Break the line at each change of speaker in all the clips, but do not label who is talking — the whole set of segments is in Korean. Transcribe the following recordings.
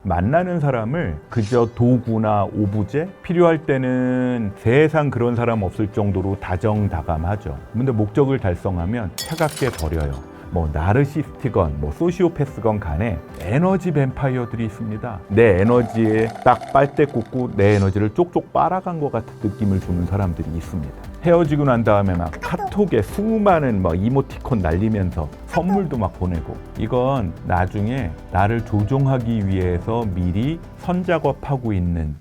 만나는 사람을 그저 도구나 오부제, 필요할 때는 세상 그런 사람 없을 정도로 다정다감하죠. 근데 목적을 달성하면 차갑게 버려요. 나르시스트건 소시오패스건 간에 에너지 뱀파이어들이 있습니다. 내 에너지에 딱 빨대 꽂고 내 에너지를 쪽쪽 빨아간 것 같은 느낌을 주는 사람들이 있습니다. 헤어지고 난 다음에 막 카톡에 수많은 이모티콘 날리면서 선물도 막 보내고, 이건 나중에 나를 조종하기 위해서 미리 선작업하고 있는.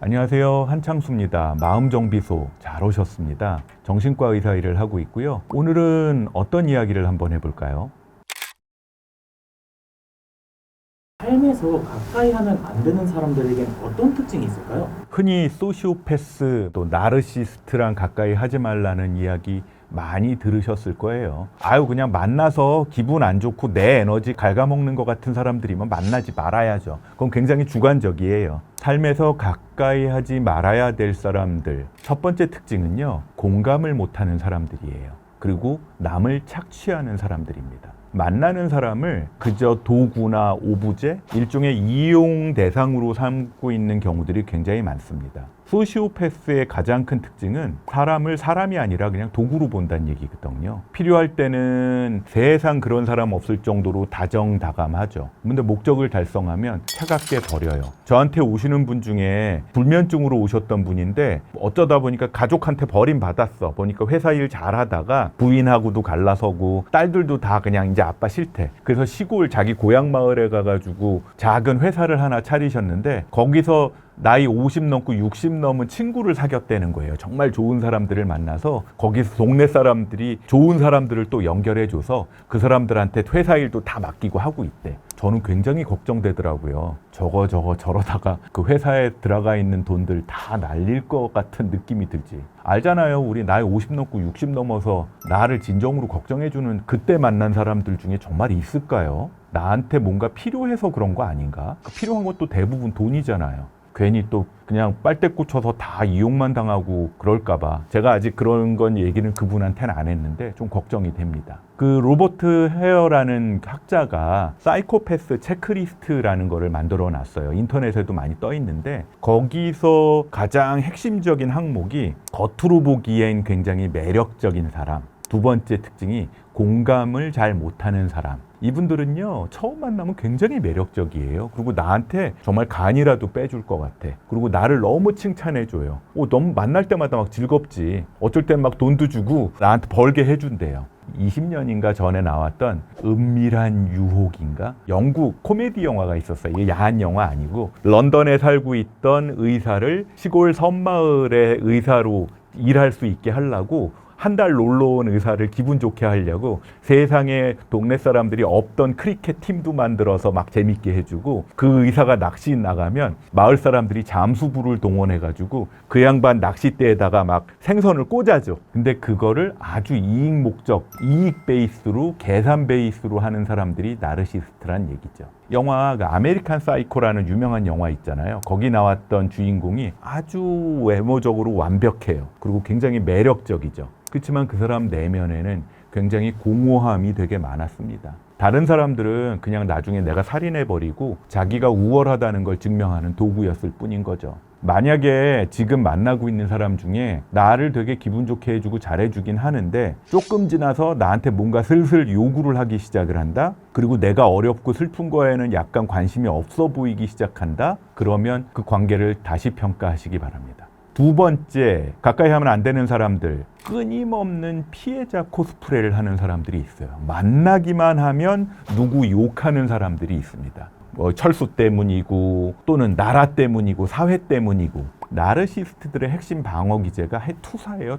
안녕하세요, 한창수입니다. 마음정비소 잘 오셨습니다. 정신과 의사 일을 하고 있고요. 오늘은 어떤 이야기를 한번 해볼까요?
삶에서 가까이 하면 안 되는 사람들에겐 어떤 특징이 있을까요?
흔히 소시오패스 또 나르시스트랑 가까이 하지 말라는 이야기 많이 들으셨을 거예요. 그냥 만나서 기분 안 좋고 내 에너지 갉아먹는 것 같은 사람들이면 만나지 말아야죠. 그건 굉장히 주관적이에요. 삶에서 가까이 하지 말아야 될 사람들, 첫 번째 특징은요, 공감을 못하는 사람들이에요. 그리고 남을 착취하는 사람들입니다. 만나는 사람을 그저 도구나 오부제, 일종의 이용 대상으로 삼고 있는 경우들이 굉장히 많습니다. 소시오패스의 가장 큰 특징은 사람을 사람이 아니라 그냥 도구로 본다는 얘기거든요. 필요할 때는 세상 그런 사람 없을 정도로 다정다감하죠. 근데 목적을 달성하면 차갑게 버려요. 저한테 오시는 분 중에 불면증으로 오셨던 분인데 어쩌다 보니까 가족한테 버림받았어. 보니까 회사 일 잘하다가 부인하고도 갈라서고 딸들도 다 그냥 이제 아빠 싫대. 그래서 시골 자기 고향 마을에 가가지고 작은 회사를 하나 차리셨는데, 거기서 나이 50 넘고 60 넘은 친구를 사귀었다는 거예요. 정말 좋은 사람들을 만나서 거기서 동네 사람들이 좋은 사람들을 또 연결해줘서 그 사람들한테 회사 일도 다 맡기고 하고 있대. 저는 굉장히 걱정되더라고요. 저러다가 그 회사에 들어가 있는 돈들 다 날릴 것 같은 느낌이 들지. 알잖아요. 우리 나이 50 넘고 60 넘어서 나를 진정으로 걱정해주는 그때 만난 사람들 중에 정말 있을까요? 나한테 뭔가 필요해서 그런 거 아닌가? 필요한 것도 대부분 돈이잖아요. 괜히 또 그냥 빨대 꽂혀서 다 이용만 당하고 그럴까봐. 제가 아직 그런 건 얘기는 그분한테는 안 했는데 좀 걱정이 됩니다. 그 로버트 헤어라는 학자가 사이코패스 체크리스트라는 거를 만들어 놨어요. 인터넷에도 많이 떠 있는데, 거기서 가장 핵심적인 항목이 겉으로 보기엔 굉장히 매력적인 사람, 두 번째 특징이 공감을 잘 못하는 사람. 이분들은요, 처음 만나면 굉장히 매력적이에요. 그리고 나한테 정말 간이라도 빼줄 것 같아. 그리고 나를 너무 칭찬해줘요. 너무 만날 때마다 막 즐겁지. 어쩔 땐 막 돈도 주고 나한테 벌게 해준대요. 20년인가 전에 나왔던 은밀한 유혹인가? 영국 코미디 영화가 있었어요. 이게 야한 영화 아니고, 런던에 살고 있던 의사를 시골 섬마을의 의사로 일할 수 있게 하려고 한 달 놀러 온 의사를 기분 좋게 하려고 세상에 동네 사람들이 없던 크리켓 팀도 만들어서 막 재밌게 해주고, 그 의사가 낚시 나가면 마을 사람들이 잠수부를 동원해가지고 그 양반 낚싯대에다가 막 생선을 꽂아줘. 근데 그거를 아주 이익 목적, 이익 베이스로, 계산 베이스로 하는 사람들이 나르시스트란 얘기죠. 영화 아메리칸 사이코라는 유명한 영화 있잖아요. 거기 나왔던 주인공이 아주 외모적으로 완벽해요. 그리고 굉장히 매력적이죠. 그렇지만 그 사람 내면에는 굉장히 공허함이 되게 많았습니다. 다른 사람들은 그냥 나중에 내가 살인해버리고 자기가 우월하다는 걸 증명하는 도구였을 뿐인 거죠. 만약에 지금 만나고 있는 사람 중에 나를 되게 기분 좋게 해주고 잘해주긴 하는데, 조금 지나서 나한테 뭔가 슬슬 요구를 하기 시작을 한다? 그리고 내가 어렵고 슬픈 거에는 약간 관심이 없어 보이기 시작한다? 그러면 그 관계를 다시 평가하시기 바랍니다. 두 번째, 가까이 하면 안 되는 사람들, 끊임없는 피해자 코스프레를 하는 사람들이 있어요. 만나기만 하면 누구 욕하는 사람들이 있습니다. 철수 때문이고 또는 나라 때문이고 사회 때문이고. 나르시스트들의 핵심 방어 기제가 투사예요.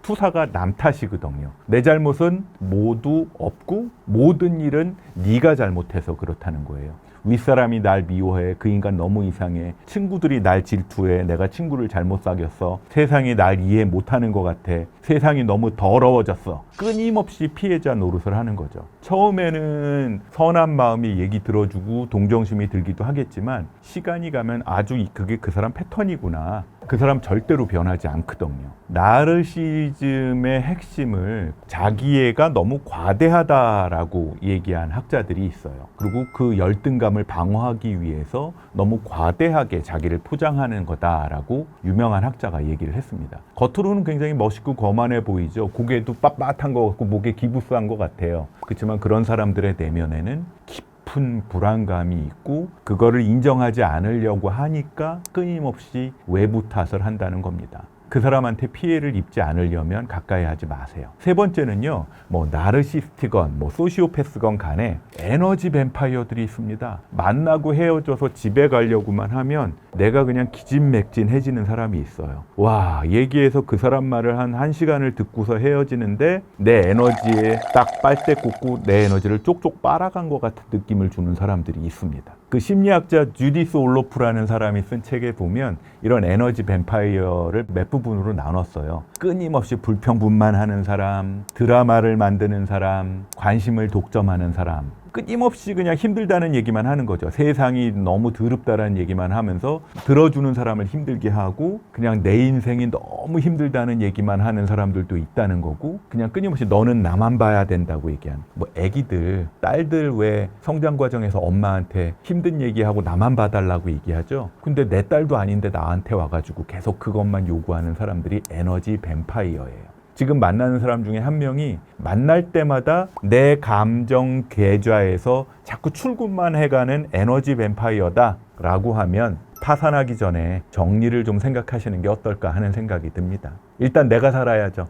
투사가 남 탓이거든요. 내 잘못은 모두 없고 모든 일은 네가 잘못해서 그렇다는 거예요. 윗사람이 날 미워해. 그 인간 너무 이상해. 친구들이 날 질투해. 내가 친구를 잘못 사귀었어. 세상이 날 이해 못하는 것 같아. 세상이 너무 더러워졌어. 끊임없이 피해자 노릇을 하는 거죠. 처음에는 선한 마음이 얘기 들어주고 동정심이 들기도 하겠지만, 시간이 가면 아주 그게 그 사람 패턴이구나. 그 사람 절대로 변하지 않거든요. 나르시즘의 핵심을 자기애가 너무 과대하다라고 얘기한 학자들이 있어요. 그리고 그 열등감을 방어하기 위해서 너무 과대하게 자기를 포장하는 거다라고 유명한 학자가 얘기를 했습니다. 겉으로는 굉장히 멋있고 거만해 보이죠. 고개도 빳빳한 것 같고 목에 기부스한 것 같아요. 그렇지만 그런 사람들의 내면에는 깊은 불안감이 있고 그거를 인정하지 않으려고 하니까 끊임없이 외부 탓을 한다는 겁니다. 그 사람한테 피해를 입지 않으려면 가까이 하지 마세요. 세 번째는요, 나르시스트건, 소시오패스건 간에 에너지 뱀파이어들이 있습니다. 만나고 헤어져서 집에 가려고만 하면 내가 그냥 기진맥진해지는 사람이 있어요. 와, 얘기해서 그 사람 말을 한 1시간을 듣고서 헤어지는데 내 에너지에 딱 빨대 꽂고 내 에너지를 쪽쪽 빨아간 것 같은 느낌을 주는 사람들이 있습니다. 그 심리학자 주디스 올로프라는 사람이 쓴 책에 보면 이런 에너지 뱀파이어를 몇 부분으로 나눴어요. 끊임없이 불평불만하는 사람, 드라마를 만드는 사람, 관심을 독점하는 사람, 끊임없이 그냥 힘들다는 얘기만 하는 거죠. 세상이 너무 더럽다라는 얘기만 하면서 들어주는 사람을 힘들게 하고 그냥 내 인생이 너무 힘들다는 얘기만 하는 사람들도 있다는 거고, 그냥 끊임없이 너는 나만 봐야 된다고 얘기하는, 애기들, 딸들 왜 성장 과정에서 엄마한테 힘든 얘기하고 나만 봐달라고 얘기하죠. 근데 내 딸도 아닌데 나한테 와가지고 계속 그것만 요구하는 사람들이 에너지 뱀파이어예요. 지금 만나는 사람 중에 한 명이 만날 때마다 내 감정 계좌에서 자꾸 출금만 해가는 에너지 뱀파이어다 라고 하면 파산하기 전에 정리를 좀 생각하시는 게 어떨까 하는 생각이 듭니다. 일단 내가 살아야죠.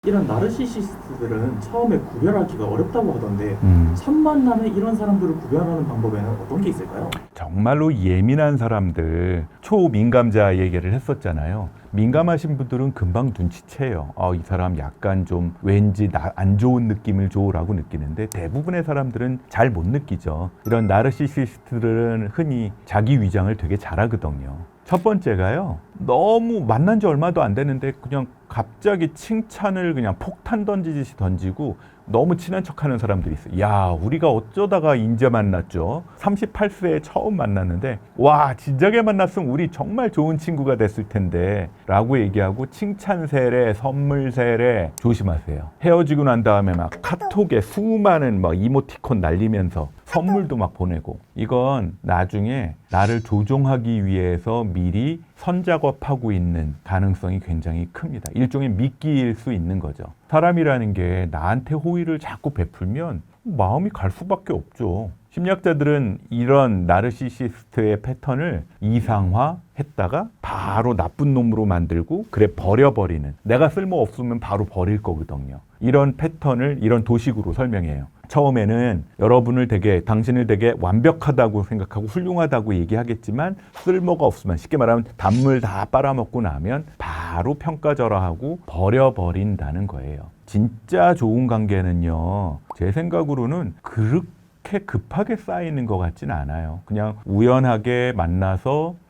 이런 나르시시스트들은 처음에 구별하기가 어렵다고 하던데 첫 만남에 이런 사람들을 구별하는 방법에는 어떤 게 있을까요?
정말로 예민한 사람들, 초민감자 얘기를 했었잖아요. 민감하신 분들은 금방 눈치채요. 이 사람 약간 좀 왠지 안 좋은 느낌을 줘라고 느끼는데 대부분의 사람들은 잘 못 느끼죠. 이런 나르시시스트들은 흔히 자기 위장을 되게 잘하거든요. 첫 번째가요, 너무 만난 지 얼마도 안 됐는데 그냥 갑자기 칭찬을 그냥 폭탄 던지듯이 던지고 너무 친한 척하는 사람들이 있어요. 야, 우리가 어쩌다가 이제 만났죠. 38세에 처음 만났는데 와, 진작에 만났으면 우리 정말 좋은 친구가 됐을 텐데 라고 얘기하고 칭찬 세례, 선물 세례 조심하세요. 헤어지고 난 다음에 막 카톡에 수많은 이모티콘 날리면서 선물도 막 보내고, 이건 나중에 나를 조종하기 위해서 미리 선작업하고 있는 가능성이 굉장히 큽니다. 일종의 미끼일 수 있는 거죠. 사람이라는 게 나한테 호의를 자꾸 베풀면 마음이 갈 수밖에 없죠. 심리학자들은 이런 나르시시스트의 패턴을 이상화했다가 바로 나쁜 놈으로 만들고 그래 버려버리는, 내가 쓸모없으면 바로 버릴 거거든요. 이런 패턴을 이런 도식으로 설명해요. 처음에는 당신을 되게 완벽하다고 생각하고 훌륭하다고 얘기하겠지만 쓸모가 없으면, 쉽게 말하면 단물 다 빨아먹고 나면 바로 평가절하하고 버려버린다는 거예요. 진짜 좋은 관계는요, 제 생각으로는 그렇게 급하게 쌓이는 것 같진 않아요. 그냥 우연하게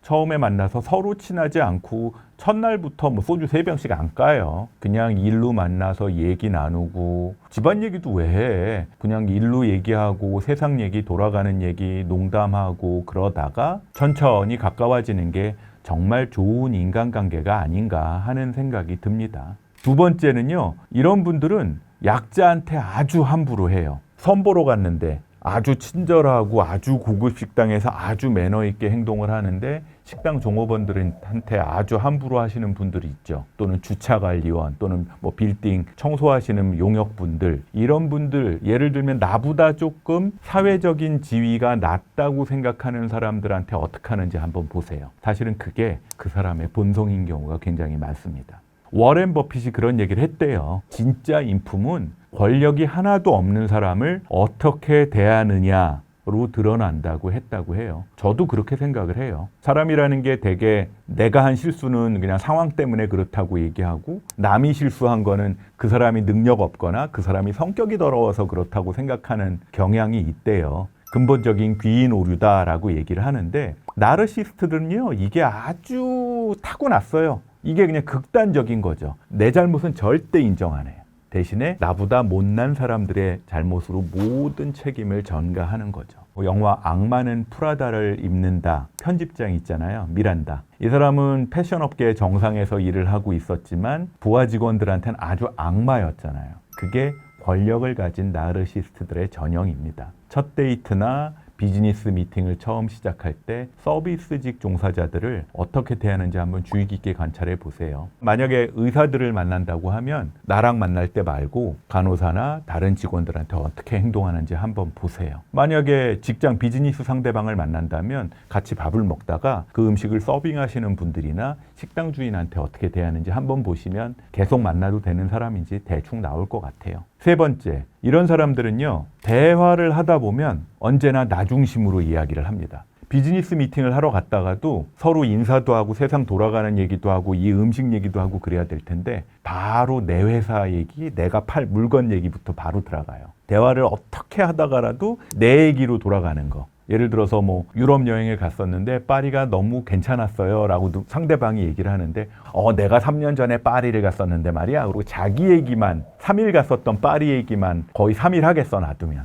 처음에 만나서 서로 친하지 않고 첫날부터 소주 3병씩 안 까요. 그냥 일로 만나서 얘기 나누고, 집안 얘기도 왜 해? 그냥 일로 얘기하고 세상 얘기, 돌아가는 얘기, 농담하고 그러다가 천천히 가까워지는 게 정말 좋은 인간관계가 아닌가 하는 생각이 듭니다. 두 번째는요, 이런 분들은 약자한테 아주 함부로 해요. 선보러 갔는데 아주 친절하고 아주 고급 식당에서 아주 매너 있게 행동을 하는데 식당 종업원들한테 아주 함부로 하시는 분들이 있죠. 또는 주차관리원, 또는 빌딩 청소하시는 용역분들, 이런 분들, 예를 들면 나보다 조금 사회적인 지위가 낮다고 생각하는 사람들한테 어떻게 하는지 한번 보세요. 사실은 그게 그 사람의 본성인 경우가 굉장히 많습니다. 워렌 버핏이 그런 얘기를 했대요. 진짜 인품은 권력이 하나도 없는 사람을 어떻게 대하느냐로 드러난다고 했다고 해요. 저도 그렇게 생각을 해요. 사람이라는 게 되게 내가 한 실수는 그냥 상황 때문에 그렇다고 얘기하고, 남이 실수한 거는 그 사람이 능력 없거나 그 사람이 성격이 더러워서 그렇다고 생각하는 경향이 있대요. 근본적인 귀인 오류다라고 얘기를 하는데, 나르시스트들은요, 이게 아주 타고났어요. 이게 그냥 극단적인 거죠. 내 잘못은 절대 인정 안 해요. 대신에 나보다 못난 사람들의 잘못으로 모든 책임을 전가하는 거죠. 영화 악마는 프라다를 입는다 편집장 있잖아요. 미란다. 이 사람은 패션업계 정상에서 일을 하고 있었지만 부하 직원들한테는 아주 악마였잖아요. 그게 권력을 가진 나르시스트들의 전형입니다. 첫 데이트나 비즈니스 미팅을 처음 시작할 때 서비스직 종사자들을 어떻게 대하는지 한번 주의 깊게 관찰해 보세요. 만약에 의사들을 만난다고 하면 나랑 만날 때 말고 간호사나 다른 직원들한테 어떻게 행동하는지 한번 보세요. 만약에 직장 비즈니스 상대방을 만난다면 같이 밥을 먹다가 그 음식을 서빙하시는 분들이나 식당 주인한테 어떻게 대하는지 한번 보시면 계속 만나도 되는 사람인지 대충 나올 것 같아요. 세 번째, 이런 사람들은요, 대화를 하다 보면 언제나 나 중심으로 이야기를 합니다. 비즈니스 미팅을 하러 갔다가도 서로 인사도 하고 세상 돌아가는 얘기도 하고 이 음식 얘기도 하고 그래야 될 텐데 바로 내 회사 얘기, 내가 팔 물건 얘기부터 바로 들어가요. 대화를 어떻게 하다가라도 내 얘기로 돌아가는 거. 예를 들어서 뭐 유럽 여행을 갔었는데 파리가 너무 괜찮았어요 라고 상대방이 얘기를 하는데 내가 3년 전에 파리를 갔었는데 말이야. 그리고 자기 얘기만 3일 갔었던 파리 얘기만 거의 3일 하겠어 놔두면.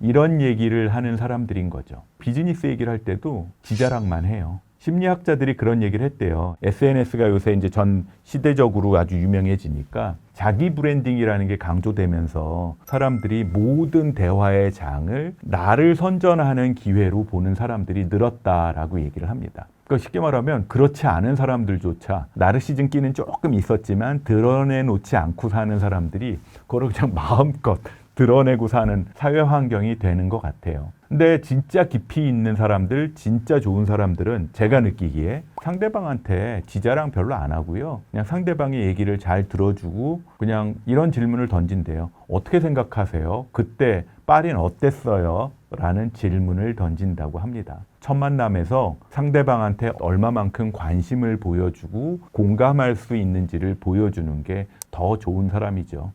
이런 얘기를 하는 사람들인 거죠. 비즈니스 얘기를 할 때도 지자랑만 해요. 심리학자들이 그런 얘기를 했대요. SNS가 요새 이제 전 시대적으로 아주 유명해지니까 자기 브랜딩이라는 게 강조되면서 사람들이 모든 대화의 장을 나를 선전하는 기회로 보는 사람들이 늘었다라고 얘기를 합니다. 그러니까 쉽게 말하면 그렇지 않은 사람들조차 나르시즘 끼는 조금 있었지만 드러내놓지 않고 사는 사람들이 그걸 그냥 마음껏 드러내고 사는 사회 환경이 되는 것 같아요. 근데 진짜 깊이 있는 사람들, 진짜 좋은 사람들은 제가 느끼기에 상대방한테 지자랑 별로 안 하고요. 그냥 상대방의 얘기를 잘 들어주고 그냥 이런 질문을 던진대요. 어떻게 생각하세요? 그때 파리는 어땠어요? 라는 질문을 던진다고 합니다. 첫 만남에서 상대방한테 얼마만큼 관심을 보여주고 공감할 수 있는지를 보여주는 게 더 좋은 사람이죠.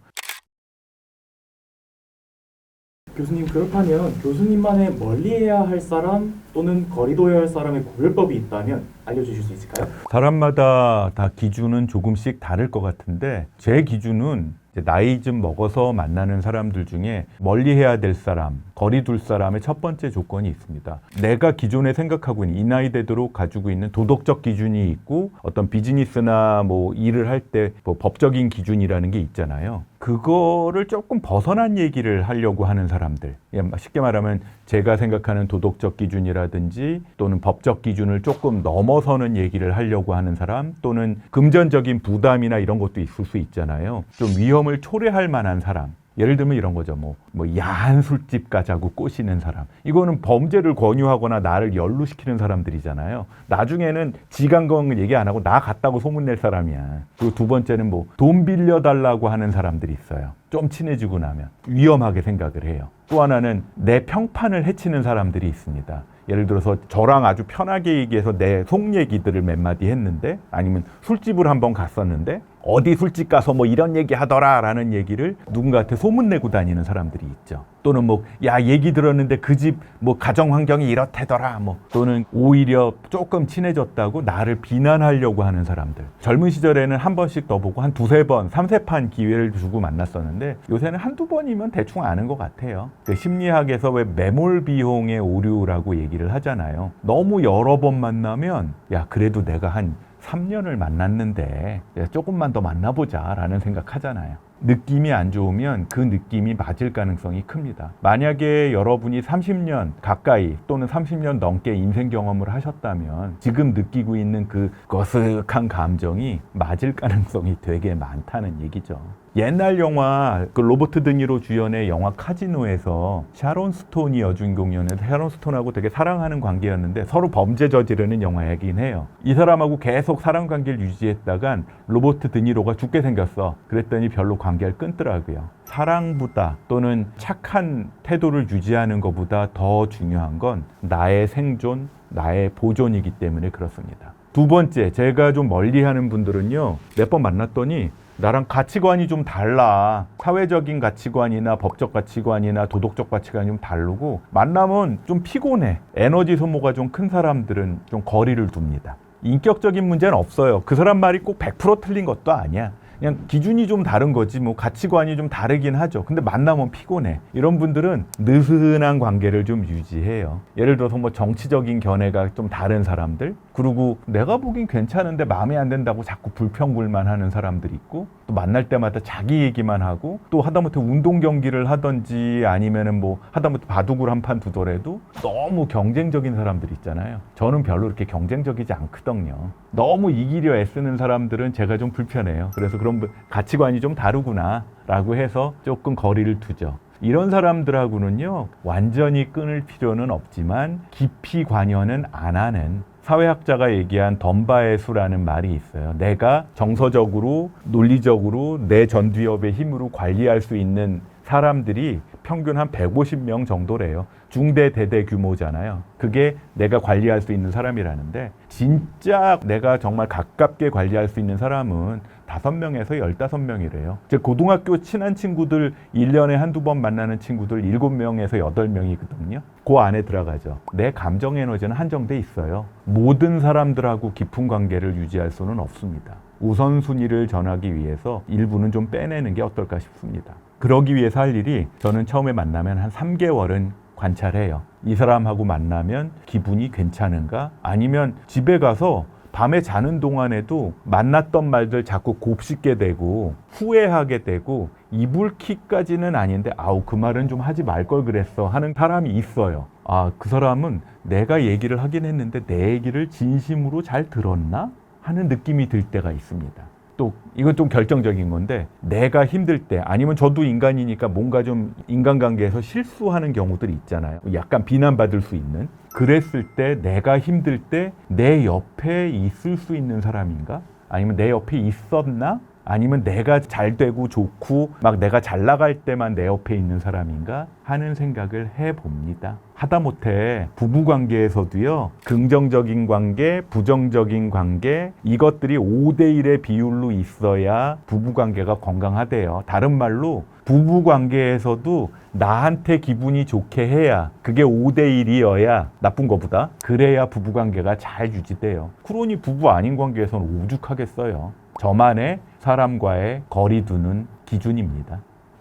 교수님, 그렇다면 교수님만의 멀리해야 할 사람 또는 거리둬야 할 사람의 구별법이 있다면 알려주실 수 있을까요?
사람마다 다 기준은 조금씩 다를 것 같은데 제 기준은 나이 좀 먹어서 만나는 사람들 중에 멀리해야 될 사람, 거리 둘 사람의 첫 번째 조건이 있습니다. 내가 기존에 생각하고 있는 이 나이 되도록 가지고 있는 도덕적 기준이 있고 어떤 비즈니스나 뭐 일을 할 때 뭐 법적인 기준이라는 게 있잖아요. 그거를 조금 벗어난 얘기를 하려고 하는 사람들. 쉽게 말하면 제가 생각하는 도덕적 기준이라든지 또는 법적 기준을 조금 넘어서는 얘기를 하려고 하는 사람 또는 금전적인 부담이나 이런 것도 있을 수 있잖아요. 좀 위험을 초래할 만한 사람. 예를 들면 이런 거죠. 뭐 야한 술집 가자고 꼬시는 사람. 이거는 범죄를 권유하거나 나를 연루시키는 사람들이잖아요. 나중에는 지간 건 얘기 안 하고 나 갔다고 소문낼 사람이야. 그리고 두 번째는 뭐 돈 빌려달라고 하는 사람들이 있어요. 좀 친해지고 나면 위험하게 생각을 해요. 또 하나는 내 평판을 해치는 사람들이 있습니다. 예를 들어서 저랑 아주 편하게 얘기해서 내 속 얘기들을 몇 마디 했는데 아니면 술집을 한번 갔었는데 어디 술집 가서 뭐 이런 얘기 하더라 라는 얘기를 누군가한테 소문내고 다니는 사람들이 있죠. 또는 뭐 야 얘기 들었는데 그 집 뭐 가정 환경이 이렇대더라 뭐 또는 오히려 조금 친해졌다고 나를 비난하려고 하는 사람들. 젊은 시절에는 한 번씩 더 보고 한 두세 번, 삼세 판 기회를 주고 만났었는데 요새는 한두 번이면 대충 아는 것 같아요. 그 심리학에서 왜 매몰 비용의 오류라고 얘기를 하잖아요. 너무 여러 번 만나면 야 그래도 내가 한 3년을 만났는데 조금만 더 만나보자 라는 생각하잖아요. 느낌이 안 좋으면 그 느낌이 맞을 가능성이 큽니다. 만약에 여러분이 30년 가까이 또는 30년 넘게 인생 경험을 하셨다면 지금 느끼고 있는 그 거쓱한 감정이 맞을 가능성이 되게 많다는 얘기죠. 옛날 영화 그 로버트 드니로 주연의 영화 카지노에서 샤론 스톤이 여주인공이었는데 샤론 스톤하고 되게 사랑하는 관계였는데 서로 범죄 저지르는 영화이긴 해요. 이 사람하고 계속 사랑 관계를 유지했다간 로버트 드니로가 죽게 생겼어. 그랬더니 별로 관계를 끊더라고요. 사랑보다 또는 착한 태도를 유지하는 것보다 더 중요한 건 나의 생존, 나의 보존이기 때문에 그렇습니다. 두 번째, 제가 좀 멀리하는 분들은요. 몇 번 만났더니 나랑 가치관이 좀 달라. 사회적인 가치관이나 법적 가치관이나 도덕적 가치관이 좀 다르고 만나면 좀 피곤해. 에너지 소모가 좀 큰 사람들은 좀 거리를 둡니다. 인격적인 문제는 없어요. 그 사람 말이 꼭 100% 틀린 것도 아니야. 그냥 기준이 좀 다른 거지 뭐 가치관이 좀 다르긴 하죠. 근데 만나면 피곤해. 이런 분들은 느슨한 관계를 좀 유지해요. 예를 들어서 뭐 정치적인 견해가 좀 다른 사람들, 그리고 내가 보기엔 괜찮은데 마음에 안 든다고 자꾸 불평불만하는 사람들이 있고, 또 만날 때마다 자기 얘기만 하고, 또 하다못해 운동 경기를 하든지 아니면은 뭐 하다못해 바둑을 한 판 두더라도 너무 경쟁적인 사람들 있잖아요. 저는 별로 이렇게 경쟁적이지 않거든요. 너무 이기려 애쓰는 사람들은 제가 좀 불편해요. 그래서 그런 가치관이 좀 다르구나 라고 해서 조금 거리를 두죠. 이런 사람들하고는요, 완전히 끊을 필요는 없지만 깊이 관여는 안 하는, 사회학자가 얘기한 덤바의 수라는 말이 있어요. 내가 정서적으로, 논리적으로 내 전두엽의 힘으로 관리할 수 있는 사람들이 평균 한 150명 정도래요. 중대 대대 규모잖아요. 그게 내가 관리할 수 있는 사람이라는데, 진짜 내가 정말 가깝게 관리할 수 있는 사람은 5명에서 15명이래요. 제 고등학교 친한 친구들 1년에 한두 번 만나는 친구들 7명에서 8명이거든요. 그 안에 들어가죠. 내 감정 에너지는 한정돼 있어요. 모든 사람들하고 깊은 관계를 유지할 수는 없습니다. 우선순위를 전하기 위해서 일부는 좀 빼내는 게 어떨까 싶습니다. 그러기 위해서 할 일이, 저는 처음에 만나면 한 3개월은 관찰해요. 이 사람하고 만나면 기분이 괜찮은가? 아니면 집에 가서 밤에 자는 동안에도 만났던 말들 자꾸 곱씹게 되고 후회하게 되고, 이불킥까지는 아닌데 아우 그 말은 좀 하지 말 걸 그랬어 하는 사람이 있어요. 아, 그 사람은 내가 얘기를 하긴 했는데 내 얘기를 진심으로 잘 들었나? 하는 느낌이 들 때가 있습니다. 또 이건 좀 결정적인 건데, 내가 힘들 때, 아니면 저도 인간이니까 뭔가 좀 인간관계에서 실수하는 경우들이 있잖아요. 약간 비난받을 수 있는. 그랬을 때, 내가 힘들 때 내 옆에 있을 수 있는 사람인가? 아니면 내 옆에 있었나? 아니면 내가 잘 되고 좋고 막 내가 잘 나갈 때만 내 옆에 있는 사람인가 하는 생각을 해봅니다. 하다못해 부부관계에서도요, 긍정적인 관계, 부정적인 관계, 이것들이 5대1의 비율로 있어야 부부관계가 건강하대요. 다른 말로 부부관계에서도 나한테 기분이 좋게 해야, 그게 5대1이어야 나쁜 것보다, 그래야 부부관계가 잘 유지돼요. 그러니 부부 아닌 관계에서는 오죽하겠어요. 저만의 사람과의 거리 두는 기준입니다.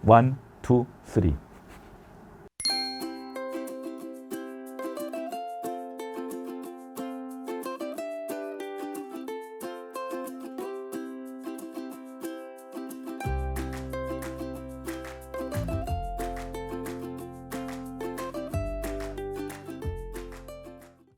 1, 2, 3.